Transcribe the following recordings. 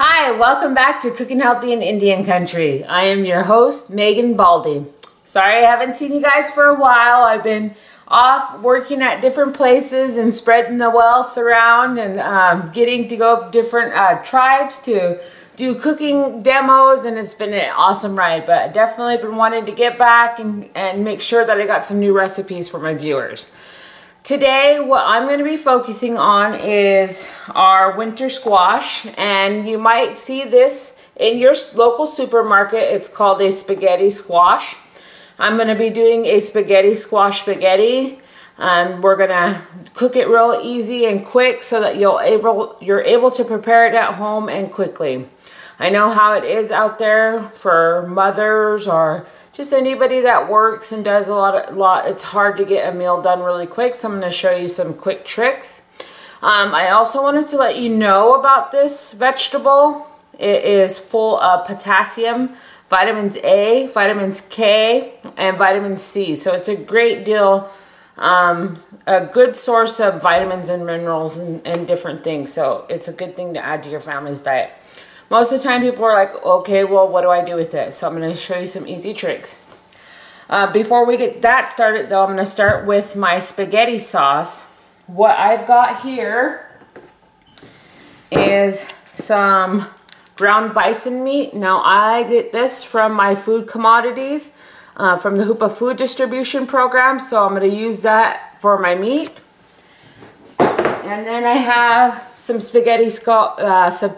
Hi, welcome back to Cooking Healthy in Indian Country. I am your host, Megan Baldy. Sorry I haven't seen you guys for a while. I've been off working at different places and spreading the wealth around and getting to go to different tribes to do cooking demos, and it's been an awesome ride. But definitely been wanting to get back and make sure that I got some new recipes for my viewers. Today, what I'm going to be focusing on is our winter squash, and you might see this in your local supermarket. It's called a spaghetti squash. I'm going to be doing a spaghetti squash spaghetti. We're going to cook it real easy and quick so that you're able to prepare it at home and quickly. I know how it is out there for mothers or just anybody that works and does a lot. It's hard to get a meal done really quick, so I'm going to show you some quick tricks. I also wanted to let you know about this vegetable. It is full of potassium, vitamins A, vitamins K, and vitamin C. So it's a great deal, a good source of vitamins and minerals and different things. So it's a good thing to add to your family's diet. Most of the time people are like, okay, well, what do I do with it? So I'm going to show you some easy tricks. Before we get that started though, I'm going to start with my spaghetti sauce. What I've got here is some ground bison meat. Now I get this from my food commodities, from the Hoopa Food Distribution Program. So I'm going to use that for my meat. And then I have some spaghetti sauce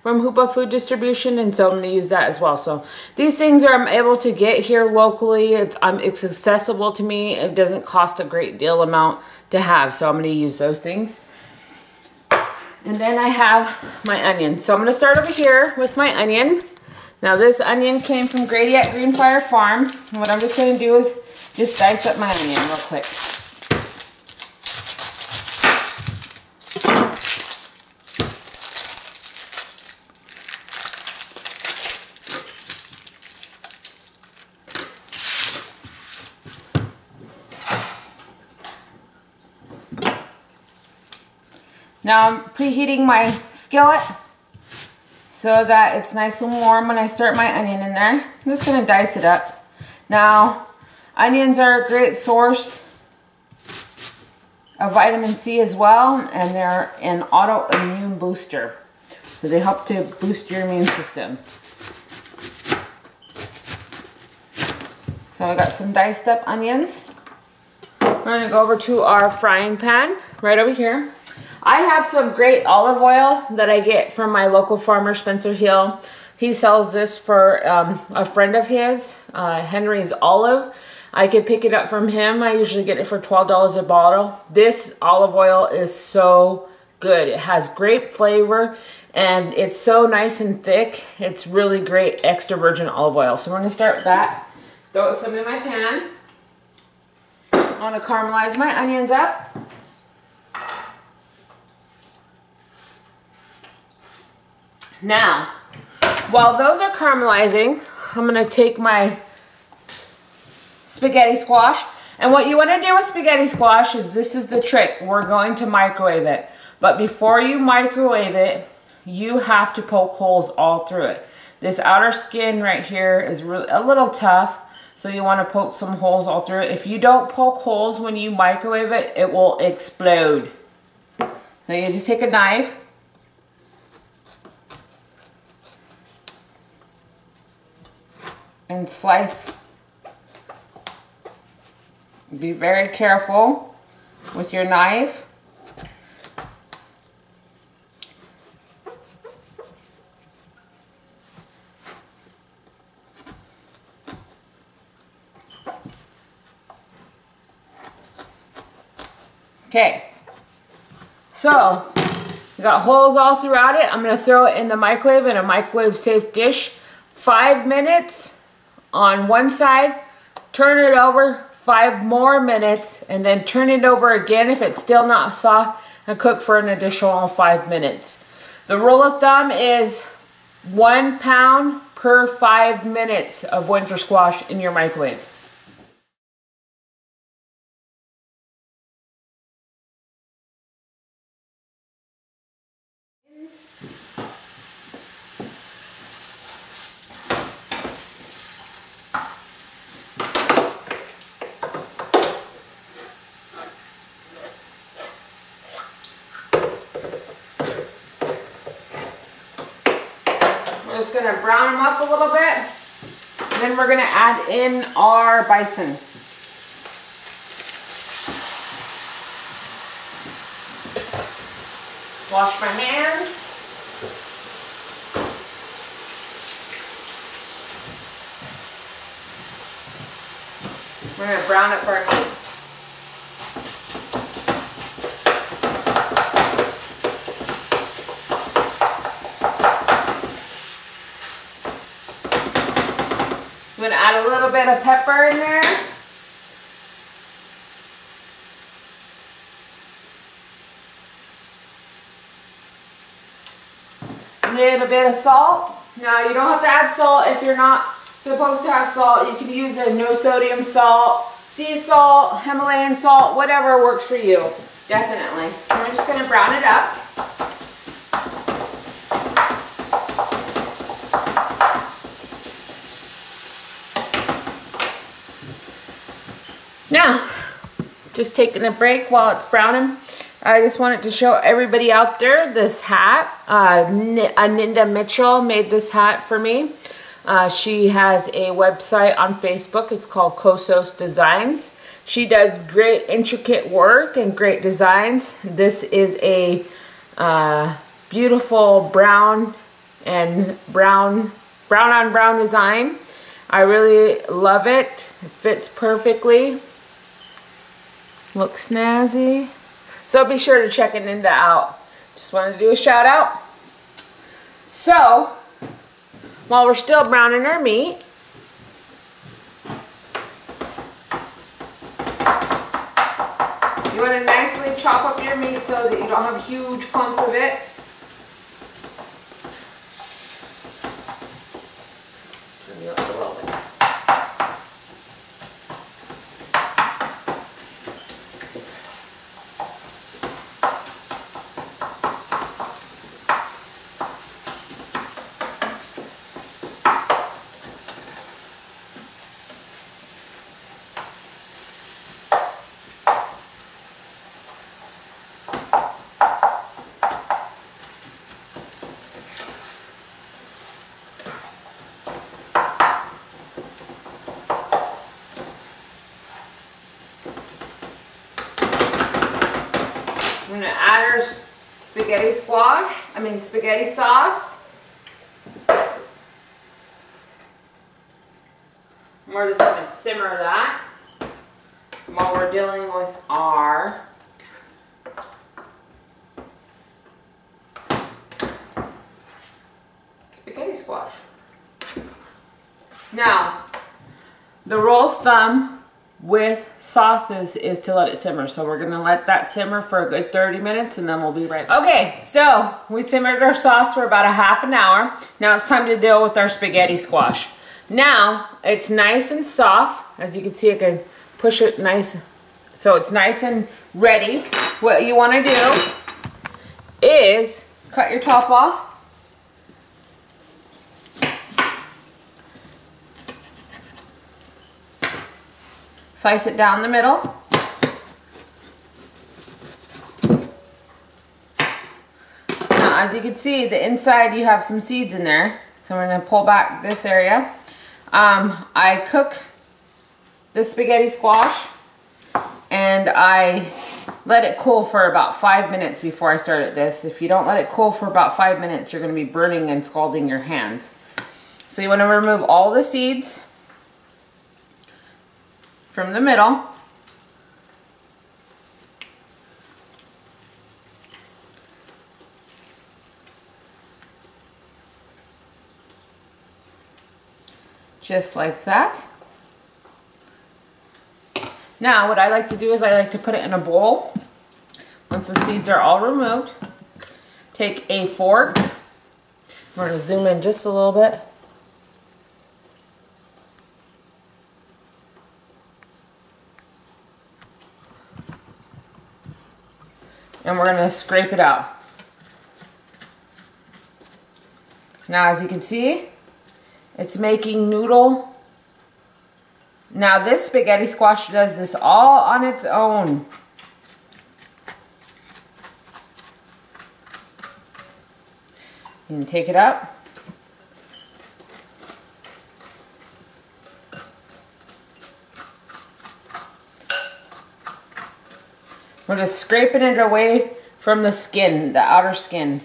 from Hoopa Food Distribution, and so I'm going to use that as well. So these things I'm able to get here locally. It's accessible to me. It doesn't cost a great deal amount to have, so I'm going to use those things. And then I have my onion. So I'm going to start over here with my onion. Now this onion came from Grady at Greenfire Farm. And what I'm just going to do is just dice up my onion real quick. Now I'm preheating my skillet so that it's nice and warm when I start my onion in there. I'm just going to dice it up. Now, onions are a great source of vitamin C as well, and they're an autoimmune booster. So they help to boost your immune system. So I got some diced up onions. We're going to go over to our frying pan right over here. I have some great olive oil that I get from my local farmer, Spencer Hill. He sells this for a friend of his, Henry's Olive. I can pick it up from him. I usually get it for $12 a bottle. This olive oil is so good. It has great flavor and it's so nice and thick. It's really great extra virgin olive oil. So we're going to start with that. Throw some in my pan. I want to caramelize my onions up. Now, while those are caramelizing, I'm going to take my spaghetti squash. And what you want to do with spaghetti squash is, this is the trick. We're going to microwave it. But before you microwave it, you have to poke holes all through it. This outer skin right here is really a little tough, so you want to poke some holes all through it. If you don't poke holes when you microwave it, it will explode. So you just take a knife. And slice. Be very careful with your knife. Okay, so we got holes all throughout it. I'm going to throw it in the microwave in a microwave safe dish. 5 minutes on one side, turn it over 5 more minutes, and then turn it over again if it's still not soft, and cook for an additional 5 minutes. The rule of thumb is 1 pound per 5 minutes of winter squash in your microwave. just gonna brown them up a little bit. And then we're gonna add in our bison. Wash my hands. We're gonna brown up our meat. I'm going to add a little bit of pepper in there. A little bit of salt. Now you don't have to add salt if you're not supposed to have salt. You can use a no sodium salt, sea salt, Himalayan salt, whatever works for you. Definitely. And we're just going to brown it up. Now, just taking a break while it's browning. I just wanted to show everybody out there this hat. Aninda Mitchell made this hat for me. She has a website on Facebook. It's called Kosos Designs. She does great intricate work and great designs. This is a beautiful brown and brown on brown design. I really love it. It fits perfectly. Looks snazzy. So be sure to check Aninda out. Just wanted to do a shout out. So, while we're still browning our meat, you want to nicely chop up your meat so that you don't have huge clumps of it. Turn you up a little bit. I'm going to add our spaghetti sauce. And we're just going to simmer that while we're dealing with our spaghetti squash. Now, the rule of thumb with sauces is to let it simmer. So we're gonna let that simmer for a good 30 minutes and then we'll be right back. Okay, so we simmered our sauce for about a half an hour. Now it's time to deal with our spaghetti squash. Now it's nice and soft. As you can see, I can push it nice. So it's nice and ready. What you wanna do is cut your top off. Slice it down the middle. Now, as you can see, the inside you have some seeds in there. So we're going to pull back this area. I cook the spaghetti squash and I let it cool for about 5 minutes before I started this. If you don't let it cool for about 5 minutes, you're going to be burning and scalding your hands. So you want to remove all the seeds from the middle. Just like that. Now what I like to do is I like to put it in a bowl. Once the seeds are all removed, take a fork. We're going to zoom in just a little bit. And we're going to scrape it out. Now as you can see, it's making noodle. Now this spaghetti squash does this all on its own. You can take it up. We're just scraping it away from the skin, the outer skin.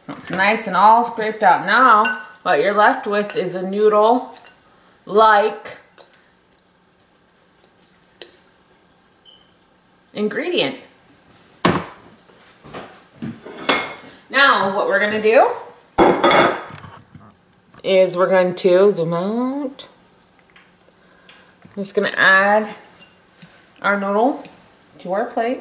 It's nice and all scraped out. Now, what you're left with is a noodle-like ingredient. Now, what we're going to do is we're going to zoom out. I'm just going to add our noodle to our plate.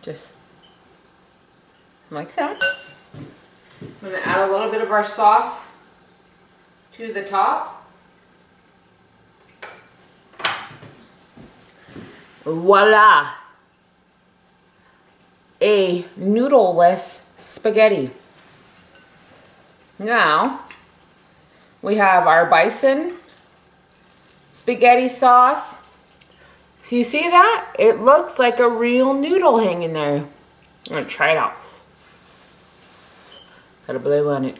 Just like that. I'm going to add a little bit of our sauce to the top. Voila! A noodleless spaghetti. Now, we have our bison spaghetti sauce. So you see that? It looks like a real noodle hanging there. I'm going to try it out. Gotta blow on it.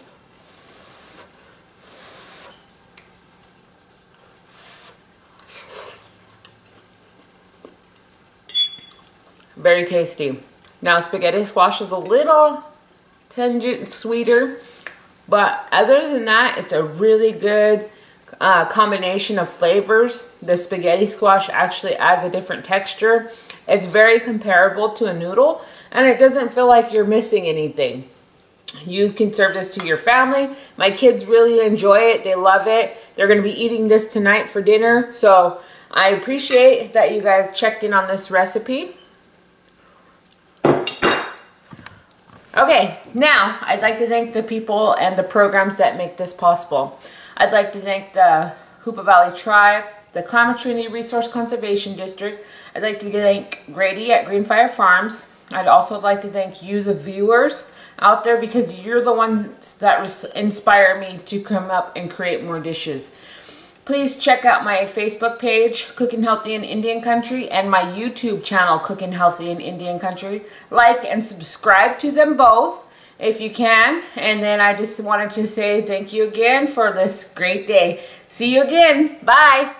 Very tasty. Now, spaghetti squash is a little tangent sweeter, but other than that, it's a really good combination of flavors. The spaghetti squash actually adds a different texture. It's very comparable to a noodle, and it doesn't feel like you're missing anything. You can serve this to your family. My kids really enjoy it. They love it. They're going to be eating this tonight for dinner, so I appreciate that you guys checked in on this recipe. Okay, now I'd like to thank the people and the programs that make this possible. I'd like to thank the Hoopa Valley Tribe, the Klamath Trinity Resource Conservation District. I'd like to thank Grady at Greenfire Farms. I'd also like to thank you, the viewers out there, because you're the ones that inspire me to come up and create more dishes. Please check out my Facebook page, Cooking Healthy in Indian Country, and my YouTube channel, Cooking Healthy in Indian Country. Like and subscribe to them both if you can. And then I just wanted to say thank you again for this great day. See you again. Bye.